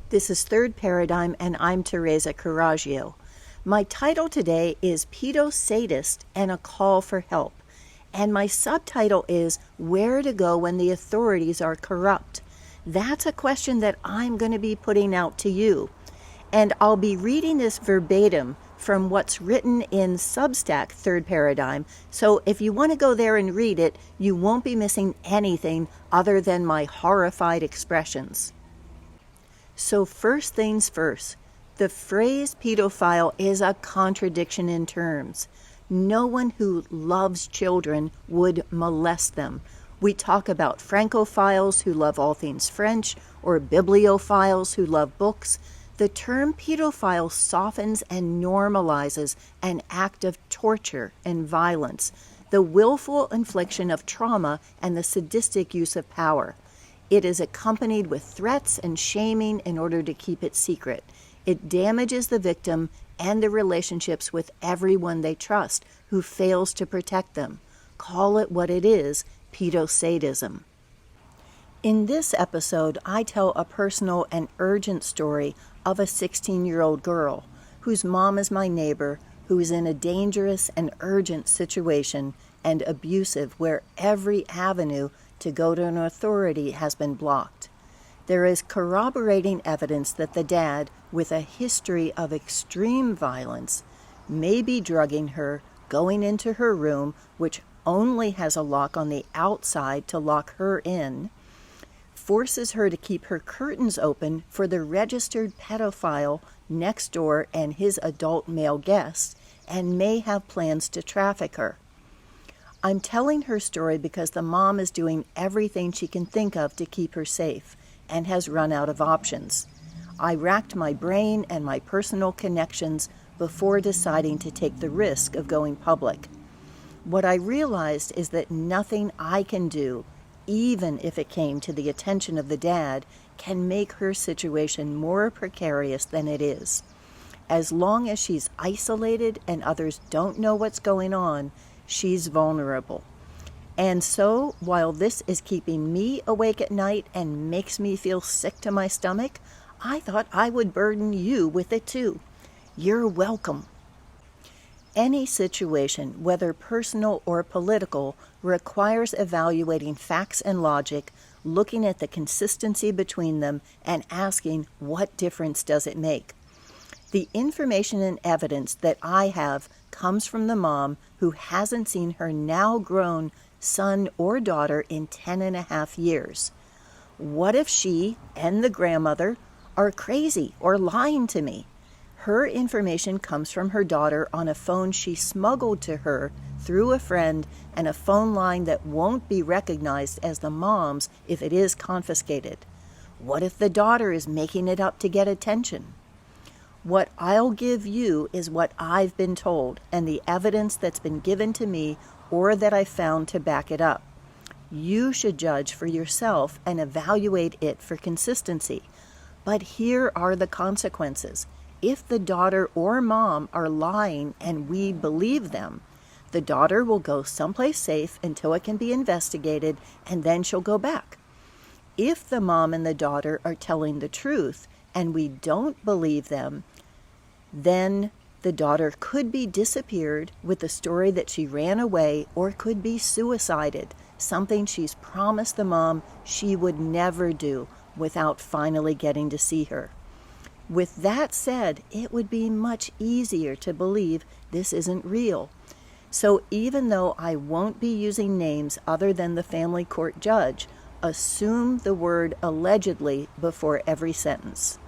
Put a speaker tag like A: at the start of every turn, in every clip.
A: This is Third Paradigm, and I'm Teresa Coraggio. My title today is Pedo-Sadist and a Call for Help, and my subtitle is Where to Go When the Authorities Are Corrupt. That's a question that I'm going to be putting out to you, and I'll be reading this verbatim from what's written in Substack Third Paradigm, so if you want to go there and read it, you won't be missing anything other than my horrified expressions. So first things first, the phrase pedophile is a contradiction in terms. No one who loves children would molest them. We talk about Francophiles who love all things French, or bibliophiles who love books. The term pedophile softens and normalizes an act of torture and violence, the willful infliction of trauma and the sadistic use of power. It is accompanied with threats and shaming in order to keep it secret. It damages the victim and the relationships with everyone they trust who fails to protect them. Call it what it is, pedo-sadism. In this episode, I tell a personal and urgent story of a 16-year-old girl whose mom is my neighbor, who is in a dangerous and urgent situation and abusive where every avenue to go to an authority has been blocked. There is corroborating evidence that the dad, with a history of extreme violence, may be drugging her, going into her room, which only has a lock on the outside to lock her in, forces her to keep her curtains open for the registered pedophile next door and his adult male guests, and may have plans to traffic her. I'm telling her story because the mom is doing everything she can think of to keep her safe and has run out of options. I racked my brain and my personal connections before deciding to take the risk of going public. What I realized is that nothing I can do, even if it came to the attention of the dad, can make her situation more precarious than it is. As long as she's isolated and others don't know what's going on, she's vulnerable. And so, while this is keeping me awake at night and makes me feel sick to my stomach, I thought I would burden you with it too. You're welcome. Any situation, whether personal or political, requires evaluating facts and logic, looking at the consistency between them, and asking, what difference does it make? The information and evidence that I have comes from the mom who hasn't seen her now grown son or daughter in 10.5 years. What if she and the grandmother are crazy or lying to me? Her information comes from her daughter on a phone she smuggled to her through a friend, and a phone line that won't be recognized as the mom's if it is confiscated. What if the daughter is making it up to get attention? What I'll give you is what I've been told and the evidence that's been given to me or that I found to back it up. You should judge for yourself and evaluate it for consistency. But here are the consequences. If the daughter or mom are lying and we believe them, the daughter will go someplace safe until it can be investigated, and then she'll go back. If the mom and the daughter are telling the truth and we don't believe them, then the daughter could be disappeared with the story that she ran away, or could be suicided, something she's promised the mom she would never do without finally getting to see her. With that said, it would be much easier to believe this isn't real. So even though I won't be using names other than the family court judge, assume the word allegedly before every sentence.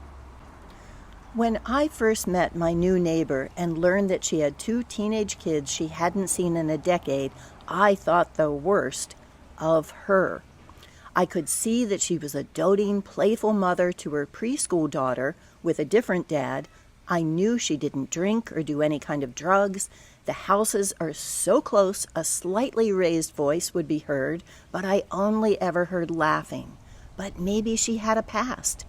A: When I first met my new neighbor and learned that she had 2 teenage kids she hadn't seen in a decade, I thought the worst of her. I could see that she was a doting, playful mother to her preschool daughter with a different dad. I knew she didn't drink or do any kind of drugs. The houses are so close a slightly raised voice would be heard, but I only ever heard laughing. But maybe she had a past.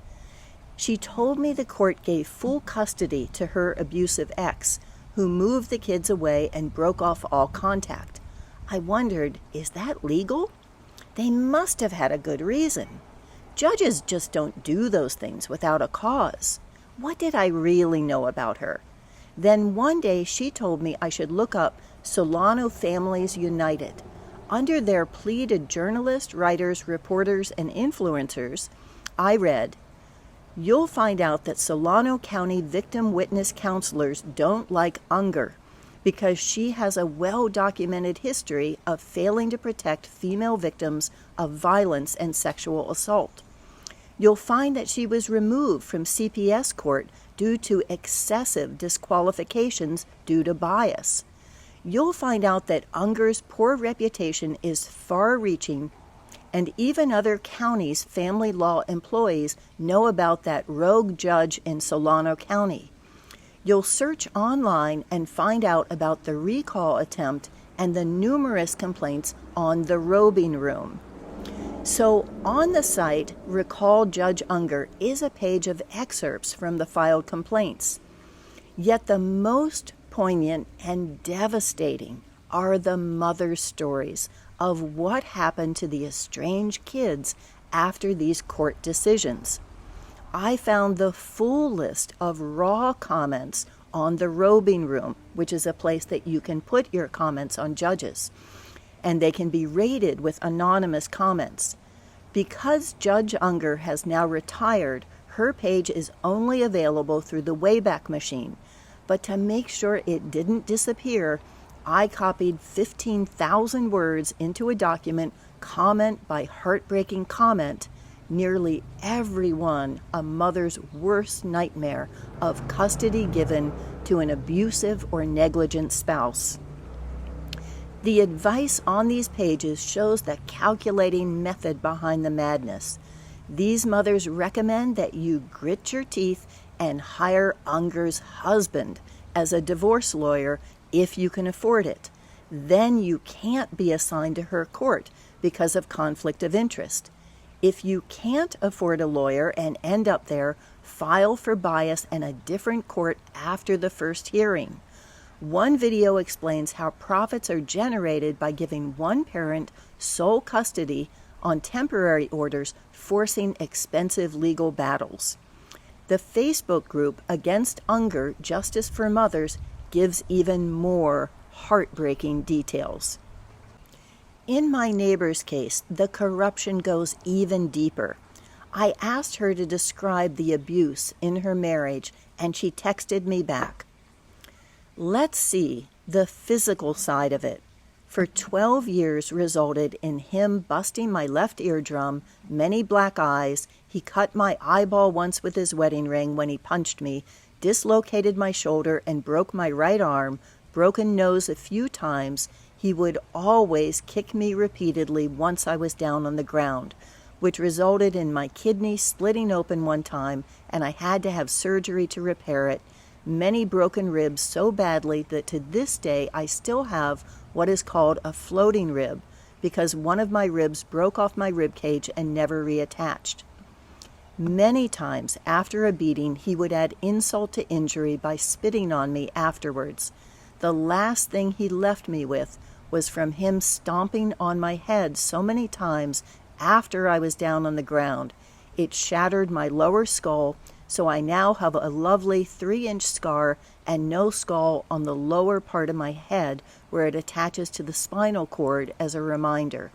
A: She told me the court gave full custody to her abusive ex, who moved the kids away and broke off all contact. I wondered, is that legal? They must have had a good reason. Judges just don't do those things without a cause. What did I really know about her? Then one day she told me I should look up Solano Families United. Under their plea to journalists, writers, reporters, and influencers, I read, "You'll find out that Solano County victim witness counselors don't like Unger because she has a well-documented history of failing to protect female victims of violence and sexual assault. You'll find that she was removed from CPS court due to excessive disqualifications due to bias. You'll find out that Unger's poor reputation is far-reaching, and even other counties' family law employees know about that rogue judge in Solano County. You'll search online and find out about the recall attempt and the numerous complaints on the robing room." So on the site, Recall Judge Unger is a page of excerpts from the filed complaints. Yet the most poignant and devastating are the mother's stories of what happened to the estranged kids after these court decisions. I found the full list of raw comments on the robing room, which is a place that you can put your comments on judges, and they can be rated with anonymous comments. Because Judge Unger has now retired, her page is only available through the Wayback Machine, but to make sure it didn't disappear, I copied 15,000 words into a document, comment by heartbreaking comment, nearly every one a mother's worst nightmare of custody given to an abusive or negligent spouse. The advice on these pages shows the calculating method behind the madness. These mothers recommend that you grit your teeth and hire Unger's husband as a divorce lawyer if you can afford it. Then you can't be assigned to her court because of conflict of interest. If you can't afford a lawyer and end up there, file for bias in a different court after the first hearing. One video explains how profits are generated by giving one parent sole custody on temporary orders, forcing expensive legal battles. The Facebook group Against Unger, Justice for Mothers gives even more heartbreaking details. In my neighbor's case, the corruption goes even deeper. I asked her to describe the abuse in her marriage, and she texted me back, "Let's see the physical side of it. For 12 years resulted in him busting my left eardrum, many black eyes. He cut my eyeball once with his wedding ring when he punched me, dislocated my shoulder and broke my right arm, broken nose a few times. He would always kick me repeatedly once I was down on the ground, which resulted in my kidney splitting open one time, and I had to have surgery to repair it. Many broken ribs so badly that to this day I still have what is called a floating rib, because one of my ribs broke off my rib cage and never reattached. Many times after a beating, he would add insult to injury by spitting on me afterwards. The last thing he left me with was from him stomping on my head so many times after I was down on the ground. It shattered my lower skull, so I now have a lovely 3-inch scar and no skull on the lower part of my head where it attaches to the spinal cord as a reminder.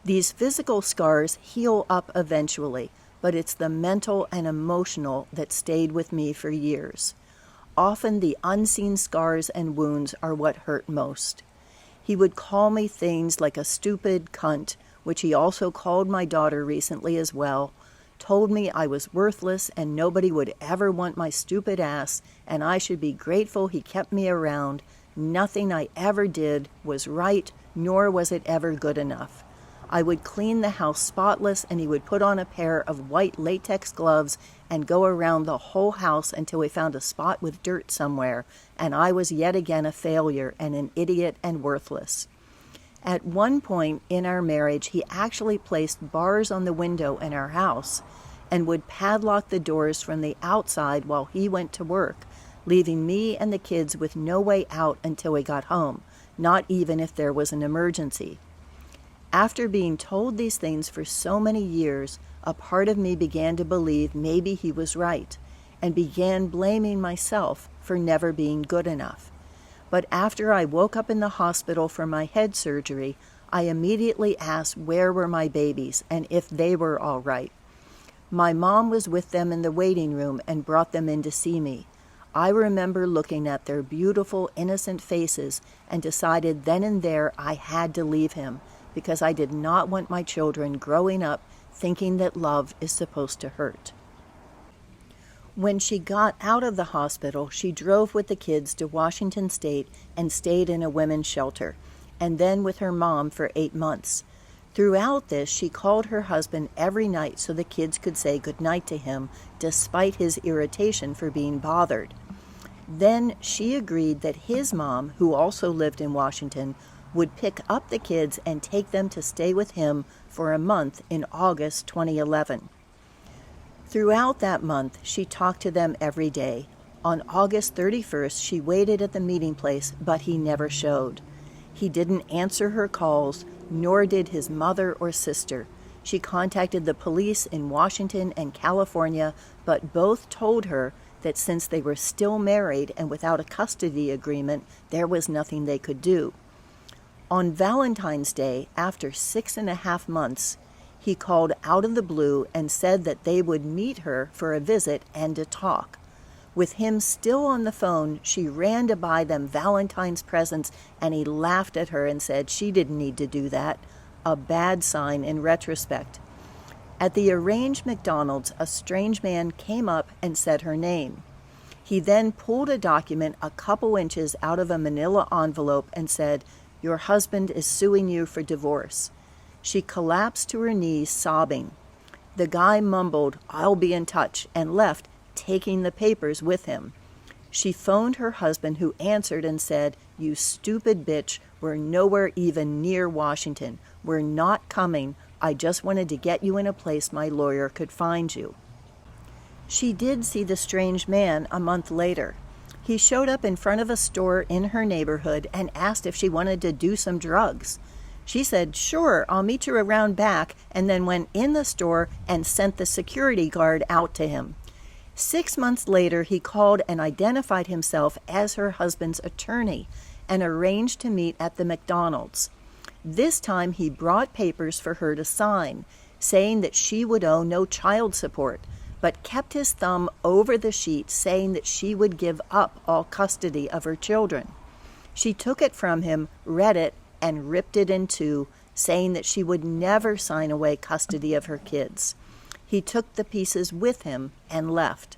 A: These physical scars heal up eventually, but it's the mental and emotional that stayed with me for years. Often the unseen scars and wounds are what hurt most. He would call me things like a stupid cunt, which he also called my daughter recently as well, told me I was worthless and nobody would ever want my stupid ass, and I should be grateful he kept me around. Nothing I ever did was right, nor was it ever good enough. I would clean the house spotless, and he would put on a pair of white latex gloves and go around the whole house until we found a spot with dirt somewhere, and I was yet again a failure and an idiot and worthless. At one point in our marriage, he actually placed bars on the window in our house and would padlock the doors from the outside while he went to work, leaving me and the kids with no way out until we got home, not even if there was an emergency. After being told these things for so many years, a part of me began to believe maybe he was right, and began blaming myself for never being good enough. But after I woke up in the hospital for my head surgery, I immediately asked where were my babies and if they were all right. My mom was with them in the waiting room and brought them in to see me. I remember looking at their beautiful, innocent faces and decided then and there I had to leave him because I did not want my children growing up thinking that love is supposed to hurt. When she got out of the hospital, she drove with the kids to Washington State and stayed in a women's shelter, and then with her mom for 8 months. Throughout this, she called her husband every night so the kids could say goodnight to him, despite his irritation for being bothered. Then she agreed that his mom, who also lived in Washington, would pick up the kids and take them to stay with him for a month in August 2011. Throughout that month, she talked to them every day. On August 31st, she waited at the meeting place, but he never showed. He didn't answer her calls, nor did his mother or sister. She contacted the police in Washington and California, but both told her that since they were still married and without a custody agreement, there was nothing they could do. On Valentine's Day, after 6.5 months, he called out of the blue and said that they would meet her for a visit and to talk. With him still on the phone, she ran to buy them Valentine's presents, and he laughed at her and said she didn't need to do that, a bad sign in retrospect. At the arranged McDonald's, a strange man came up and said her name. He then pulled a document a couple inches out of a manila envelope and said, "Your husband is suing you for divorce." She collapsed to her knees, sobbing. The guy mumbled, "I'll be in touch," and left, taking the papers with him. She phoned her husband, who answered and said, "You stupid bitch, we're nowhere even near Washington. We're not coming. I just wanted to get you in a place my lawyer could find you." She did see the strange man a month later. He showed up in front of a store in her neighborhood and asked if she wanted to do some drugs. She said, "Sure, I'll meet you around back," and then went in the store and sent the security guard out to him. 6 months later, he called and identified himself as her husband's attorney and arranged to meet at the McDonald's. This time he brought papers for her to sign, saying that she would owe no child support, but kept his thumb over the sheet, saying that she would give up all custody of her children. She took it from him, read it, and ripped it in two, saying that she would never sign away custody of her kids. He took the pieces with him and left.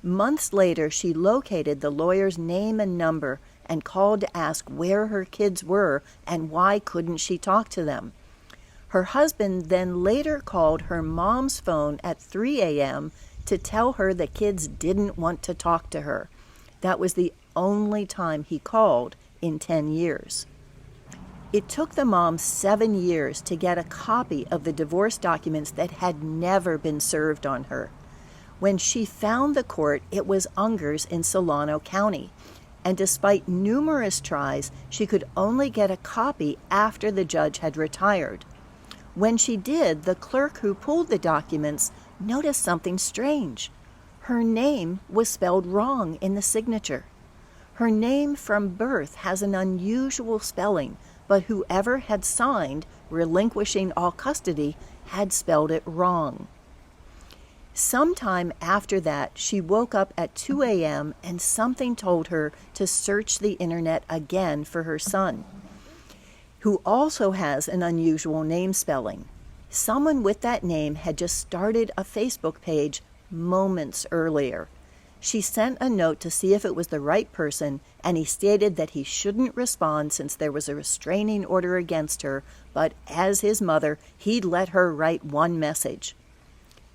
A: Months later, she located the lawyer's name and number and called to ask where her kids were and why couldn't she talk to them. Her husband then later called her mom's phone at 3 a.m. to tell her the kids didn't want to talk to her. That was the only time he called in 10 years. It took the mom 7 years to get a copy of the divorce documents that had never been served on her. When she found the court, it was Unger's in Solano County, and despite numerous tries, she could only get a copy after the judge had retired. When she did, the clerk who pulled the documents noticed something strange. Her name was spelled wrong in the signature. Her name from birth has an unusual spelling, but whoever had signed, relinquishing all custody, had spelled it wrong. Sometime after that, she woke up at 2 a.m. and something told her to search the internet again for her son, who also has an unusual name spelling. Someone with that name had just started a Facebook page moments earlier. She sent a note to see if it was the right person, and he stated that he shouldn't respond since there was a restraining order against her, but as his mother, he'd let her write one message.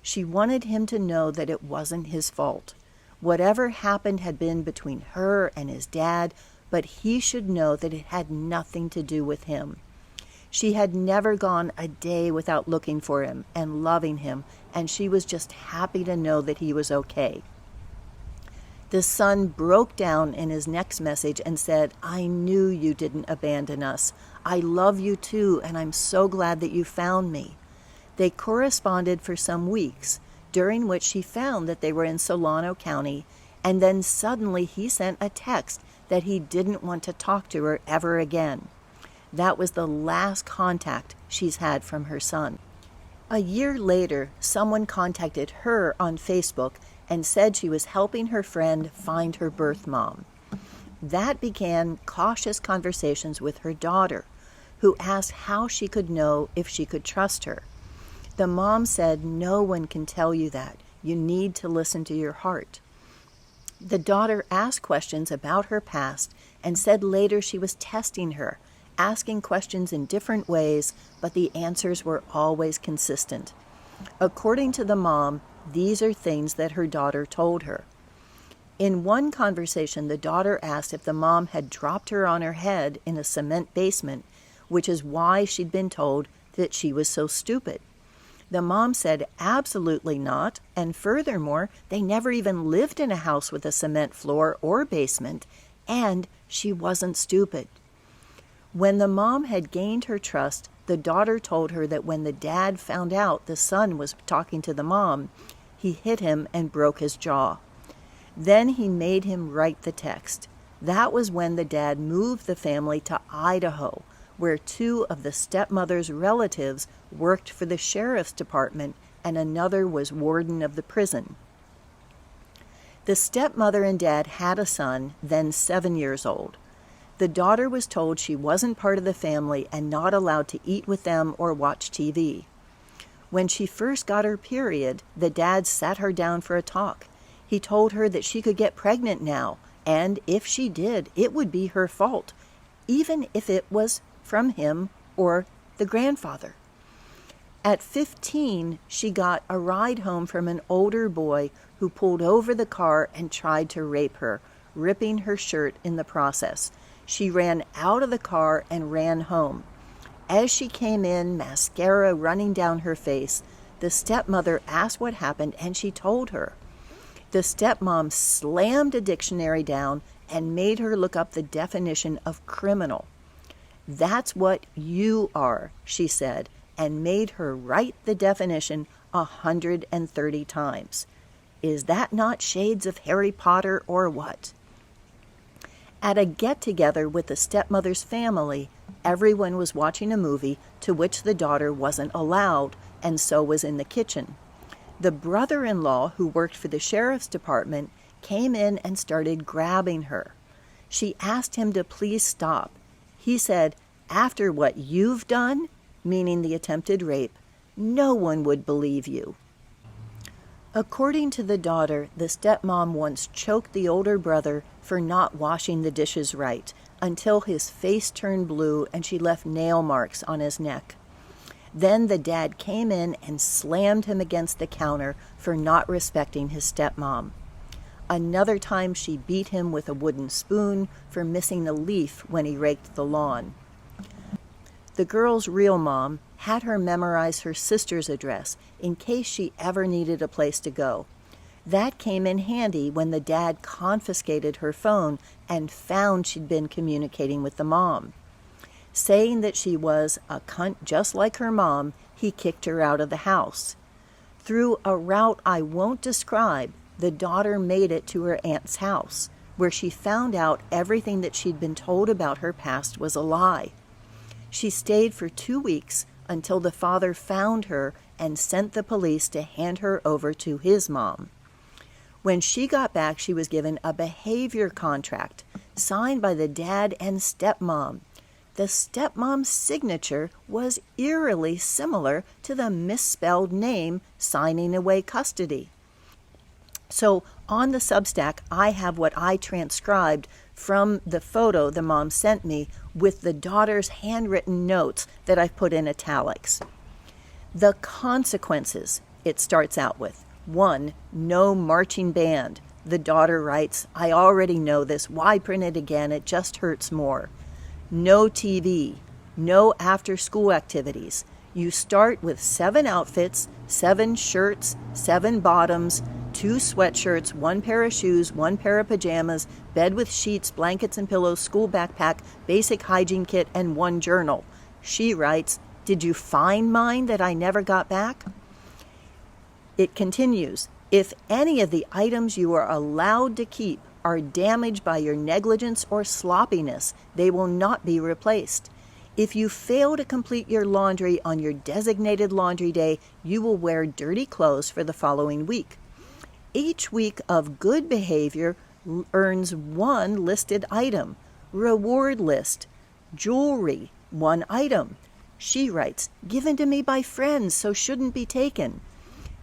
A: She wanted him to know that it wasn't his fault. Whatever happened had been between her and his dad, but he should know that it had nothing to do with him. She had never gone a day without looking for him and loving him, and she was just happy to know that he was okay. The son broke down in his next message and said, "I knew you didn't abandon us. I love you too, and I'm so glad that you found me." They corresponded for some weeks, during which she found that they were in Solano County, and then suddenly he sent a text that he didn't want to talk to her ever again. That was the last contact she's had from her son. A year later, someone contacted her on Facebook and said she was helping her friend find her birth mom. That began cautious conversations with her daughter, who asked how she could know if she could trust her. The mom said, "No one can tell you that. You need to listen to your heart." The daughter asked questions about her past and said later she was testing her, asking questions in different ways, but the answers were always consistent. According to the mom, these are things that her daughter told her. In one conversation, the daughter asked if the mom had dropped her on her head in a cement basement, which is why she'd been told that she was so stupid. The mom said absolutely not, and furthermore, they never even lived in a house with a cement floor or basement, and she wasn't stupid. When the mom had gained her trust, the daughter told her that when the dad found out the son was talking to the mom, he hit him and broke his jaw. Then he made him write the text. That was when the dad moved the family to Idaho, where two of the stepmother's relatives worked for the sheriff's department and another was warden of the prison. The stepmother and dad had a son, then 7 years old. The daughter was told she wasn't part of the family and not allowed to eat with them or watch TV. When she first got her period, the dad sat her down for a talk. He told her that she could get pregnant now, and if she did, it would be her fault, even if it was from him or the grandfather. At 15, she got a ride home from an older boy who pulled over the car and tried to rape her, ripping her shirt in the process. She ran out of the car and ran home. As she came in, mascara running down her face, the stepmother asked what happened, and she told her. The stepmom slammed a dictionary down and made her look up the definition of criminal. "That's what you are," she said, and made her write the definition 130 times. Is that not shades of Harry Potter or what? At a get-together with the stepmother's family, everyone was watching a movie to which the daughter wasn't allowed, and so was in the kitchen. The brother-in-law, who worked for the sheriff's department, came in and started grabbing her. She asked him to please stop. He said, "After what you've done," meaning the attempted rape, "no one would believe you." According to the daughter, the stepmom once choked the older brother for not washing the dishes right until his face turned blue and she left nail marks on his neck. Then the dad came in and slammed him against the counter for not respecting his stepmom. Another time she beat him with a wooden spoon for missing a leaf when he raked the lawn. The girl's real mom had her memorize her sister's address in case she ever needed a place to go. That came in handy when the dad confiscated her phone and found she'd been communicating with the mom. Saying that she was a cunt just like her mom, he kicked her out of the house. Through a route I won't describe, the daughter made it to her aunt's house, where she found out everything that she'd been told about her past was a lie. She stayed for 2 weeks until the father found her and sent the police to hand her over to his mom. When she got back, she was given a behavior contract signed by the dad and stepmom. The stepmom's signature was eerily similar to the misspelled name signing away custody. So on the Substack, I have what I transcribed from the photo the mom sent me with the daughter's handwritten notes that I've put in italics. The consequences, it starts out with. 1, no marching band. The daughter writes, "I already know this. Why print it again? It just hurts more." No TV. No after-school activities. You start with 7 outfits, 7 shirts, 7 bottoms, 2 sweatshirts, 1 pair of shoes, 1 pair of pajamas, bed with sheets, blankets and pillows, school backpack, basic hygiene kit, and 1 journal. She writes, "Did you find mine that I never got back?" It continues, "If any of the items you are allowed to keep are damaged by your negligence or sloppiness, they will not be replaced. If you fail to complete your laundry on your designated laundry day, you will wear dirty clothes for the following week. Each week of good behavior earns 1 listed item. Reward list. Jewelry, 1 item." She writes, "Given to me by friends, so shouldn't be taken."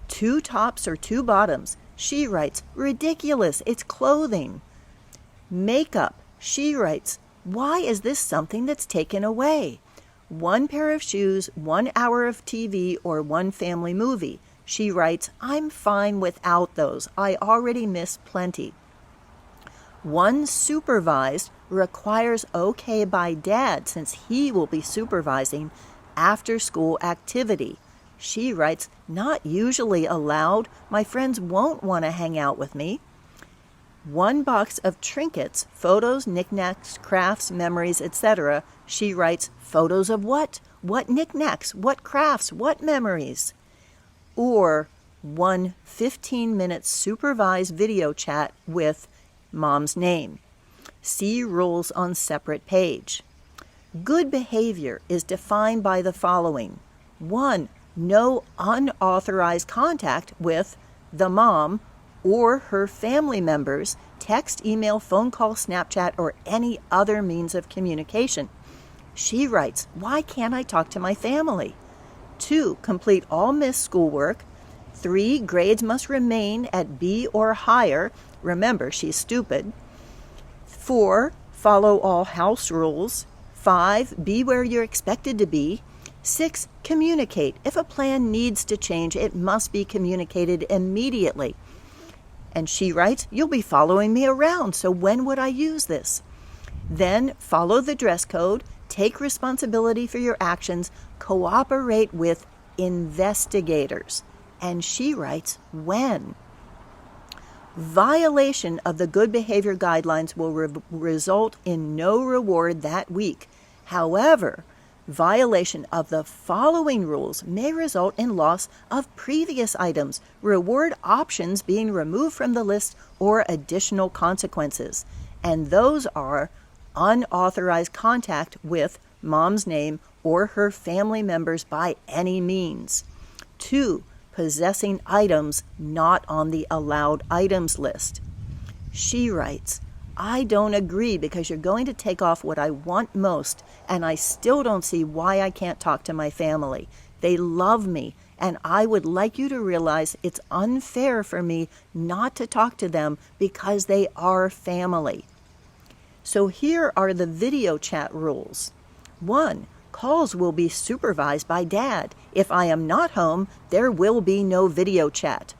A: 2 tops or 2 bottoms. She writes, "Ridiculous, it's clothing." Makeup. She writes, "Why is this something that's taken away?" 1 pair of shoes, 1 hour of TV, or 1 family movie. She writes, "I'm fine without those. I already miss plenty." 1 supervised requires okay by dad since he will be supervising after school activity. She writes, "Not usually allowed. My friends won't want to hang out with me." 1 box of trinkets, photos, knickknacks, crafts, memories, etc. She writes, "Photos of what? What knickknacks? What crafts? What memories?" Or 1 15-minute supervised video chat with mom's name. See rules on separate page. Good behavior is defined by the following. 1. No unauthorized contact with the mom or her family members, text, email, phone call, Snapchat, or any other means of communication. She writes, "Why can't I talk to my family?" 2. Complete all missed schoolwork. 3. Grades must remain at B or higher. Remember, she's stupid. 4. Follow all house rules. 5. Be where you're expected to be. 6. Communicate. If a plan needs to change, it must be communicated immediately. And she writes, "You'll be following me around, so when would I use this?" Then follow the dress code, take responsibility for your actions, cooperate with investigators. And she writes, when? Violation of the good behavior guidelines will result in no reward that week. However, violation of the following rules may result in loss of previous items, reward options being removed from the list, or additional consequences. And those are unauthorized contact with mom's name or her family members by any means. 2. Possessing items not on the allowed items list. She writes, "I don't agree because you're going to take off what I want most, and I still don't see why I can't talk to my family. They love me, and I would like you to realize it's unfair for me not to talk to them because they are family." So here are the video chat rules. 1. Calls will be supervised by dad. If I am not home, there will be no video chat.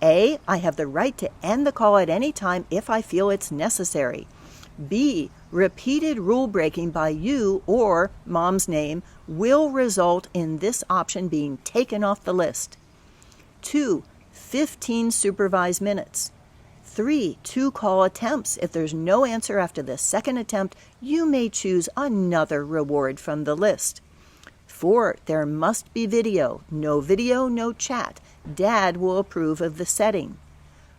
A: A. I have the right to end the call at any time if I feel it's necessary. B. Repeated rule breaking by you or mom's name will result in this option being taken off the list. 2. 15 supervised minutes. 3. 2 call attempts. If there's no answer after the second attempt, you may choose another reward from the list. 4. There must be video. No video, no chat. Dad will approve of the setting.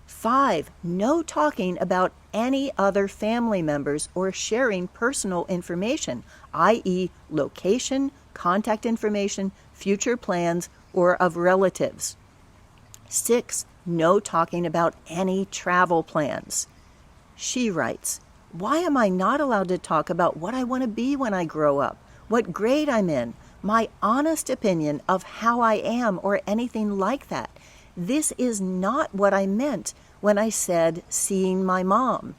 A: 5. No talking about any other family members or sharing personal information, i.e. location, contact information, future plans, or of relatives. 6. No talking about any travel plans. She writes, "Why am I not allowed to talk about what I want to be when I grow up, what grade I'm in, my honest opinion of how I am, or anything like that? This is not what I meant when I said seeing my mom.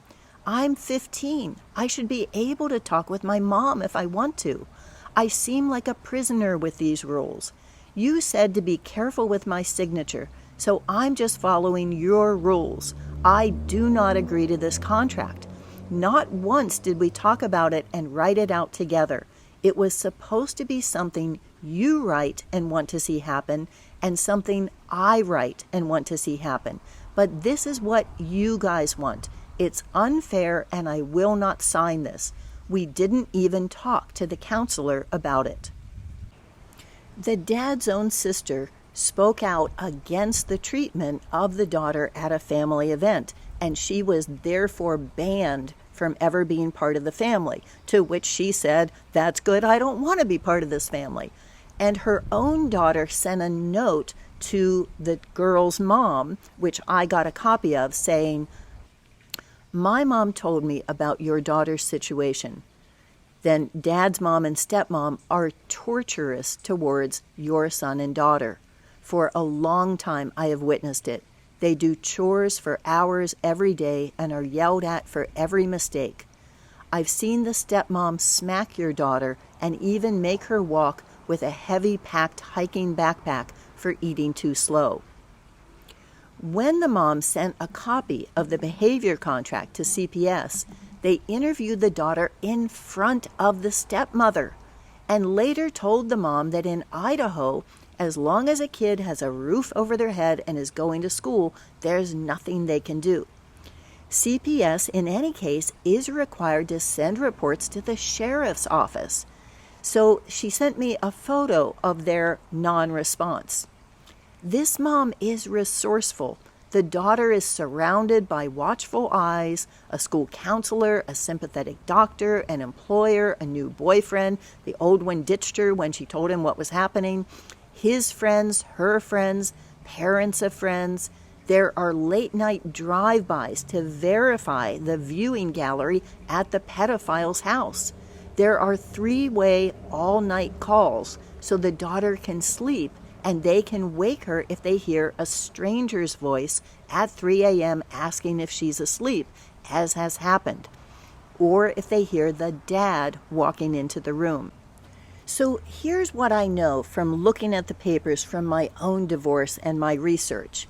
A: I'm 15. I should be able to talk with my mom if I want to. I seem like a prisoner with these rules. You said to be careful with my signature, so I'm just following your rules. I do not agree to this contract. Not once did we talk about it and write it out together. It was supposed to be something you write and want to see happen, and something I write and want to see happen. but this is what you guys want. It's unfair, and I will not sign this. We didn't even talk to the counselor about it." The dad's own sister spoke out against the treatment of the daughter at a family event, and she was therefore banned from ever being part of the family, to which she said, "That's good, I don't want to be part of this family." And her own daughter sent a note to the girl's mom, which I got a copy of, saying, "My mom told me about your daughter's situation. Then dad's mom and stepmom are torturous towards your son and daughter. For a long time I have witnessed it. They do chores for hours every day and are yelled at for every mistake. I've seen the stepmom smack your daughter and even make her walk with a heavy packed hiking backpack for eating too slow." When the mom sent a copy of the behavior contract to CPS, they interviewed the daughter in front of the stepmother and later told the mom that in Idaho, as long as a kid has a roof over their head and is going to school, there's nothing they can do. CPS, in any case, is required to send reports to the sheriff's office. So she sent me a photo of their non-response. This mom is resourceful. The daughter is surrounded by watchful eyes, a school counselor, a sympathetic doctor, an employer, a new boyfriend. The old one ditched her when she told him what was happening. His friends, her friends, parents of friends. There are late-night drive-bys to verify the viewing gallery at the pedophile's house. There are 3-way all-night calls so the daughter can sleep, and they can wake her if they hear a stranger's voice at 3 a.m. asking if she's asleep, as has happened, or if they hear the dad walking into the room. So here's what I know from looking at the papers from my own divorce and my research.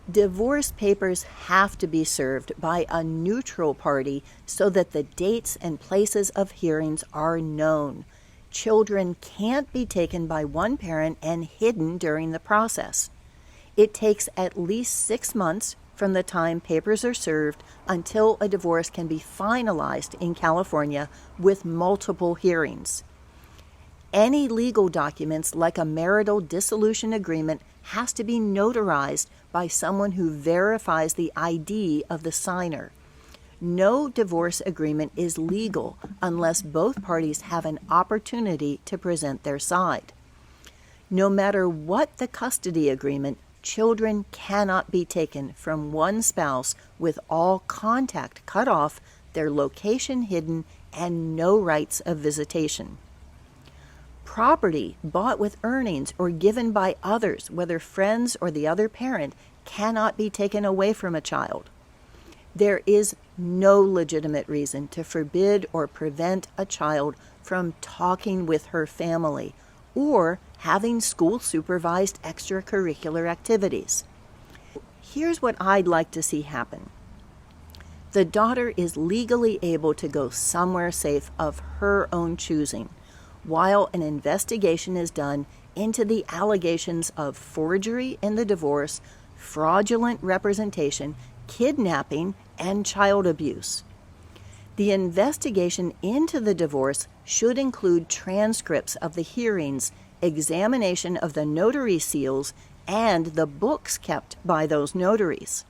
A: Divorce papers have to be served by a neutral party so that the dates and places of hearings are known. Children can't be taken by one parent and hidden during the process. It takes at least 6 months from the time papers are served until a divorce can be finalized in California with multiple hearings. Any legal documents like a marital dissolution agreement has to be notarized by someone who verifies the ID of the signer. No divorce agreement is legal unless both parties have an opportunity to present their side. No matter what the custody agreement, children cannot be taken from one spouse with all contact cut off, their location hidden, and no rights of visitation. Property bought with earnings or given by others, whether friends or the other parent, cannot be taken away from a child. There is no legitimate reason to forbid or prevent a child from talking with her family or having school-supervised extracurricular activities. Here's what I'd like to see happen. The daughter is legally able to go somewhere safe of her own choosing, while an investigation is done into the allegations of forgery in the divorce, fraudulent representation, kidnapping, and child abuse. The investigation into the divorce should include transcripts of the hearings, examination of the notary seals, and the books kept by those notaries.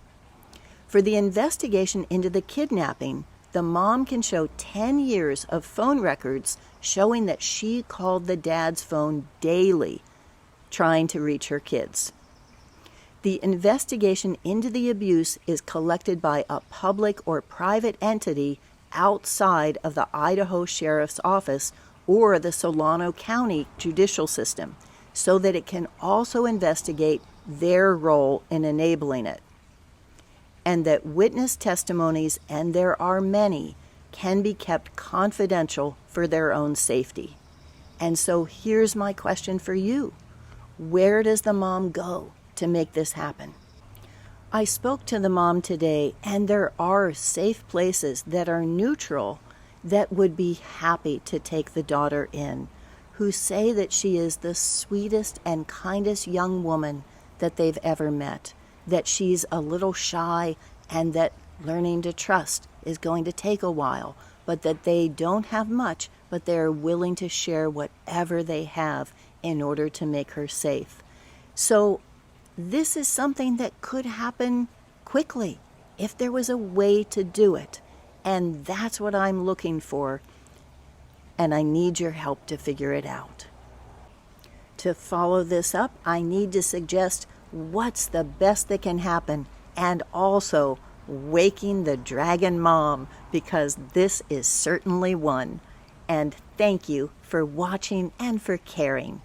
A: For the investigation into the kidnapping, the mom can show 10 years of phone records showing that she called the dad's phone daily, trying to reach her kids. The investigation into the abuse is collected by a public or private entity outside of the Idaho Sheriff's Office or the Solano County judicial system, so that it can also investigate their role in enabling it. And that witness testimonies, and there are many, can be kept confidential for their own safety. And so here's my question for you. Where does the mom go to make this happen? I spoke to the mom today, and there are safe places that are neutral that would be happy to take the daughter in, who say that she is the sweetest and kindest young woman that they've ever met. that she's a little shy and that learning to trust is going to take a while, but that they don't have much, but they're willing to share whatever they have in order to make her safe. So this is something that could happen quickly if there was a way to do it. And that's what I'm looking for. And I need your help to figure it out. To follow this up, I need to suggest what's the best that can happen, and also waking the dragon mom, because this is certainly one. And thank you for watching and for caring.